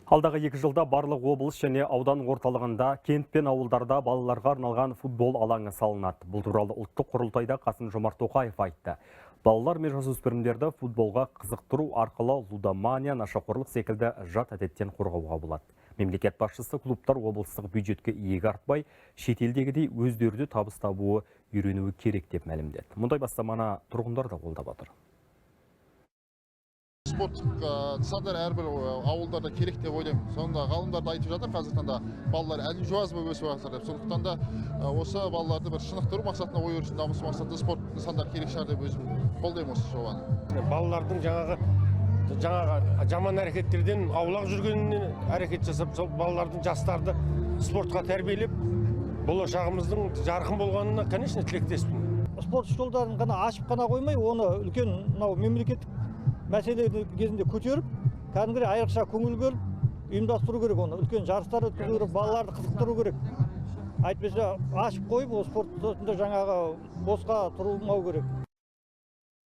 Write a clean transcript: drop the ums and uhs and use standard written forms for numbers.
Алдағы 2 жылда барлық облыс және аудан орталығында, кент пен ауылдарда балаларға арналған футбол алаңы салынады. Бұл туралы ұлттық құрылтайда Қасым-Жомарт Тоқаев айтты. Балалар мен жасөспірімдерді футболға қызықтыру арқылы лудомания, нашақорлық секілді жат әдеттен қорғауға болады. Мемлекет басшысы клубтар облыстық бюджетке иек артпай, шетелдегідей өздері де табыс табуы үйренуі керек деп мәлімдеді. Мұндай бастаманы тұрғындар да қолдап отыр. Спорттық нысандар әрбір ауылдарда керек деп ойлаймын. Сонда ғалымдар да айтып жатыр, қазіргі таңда балалар әлі жуаз болып өсіп жатыр деп. Сондықтан да осы балаларды бір шынықтыру мақсатында, ой өрісін дамыту мақсатында спорт нысандар керек шығар деп өзім қолдаймын осы жобаны. Балалардың жаңағы жаман әрекеттерден аулақ жүргеніне әрекет жасап, сол балалардың жастарды спортқа тәрбиелеп, болашағымыздың жарқын болғанына, конечно, тілектеспін. Спорт жолдарын ғана ашып қана қоймай, оны үлкен мемлекеттік мәселе кезінде көтеріп, кәдімгідей айрықша көңіл бөліп, ұйымдастыру керек оны. Үлкен жарыстар өткізу керек, балаларды қызықтыру керек. Әйтпесе ашып қойып, ол спорт жаңағы босқа тұрмау керек.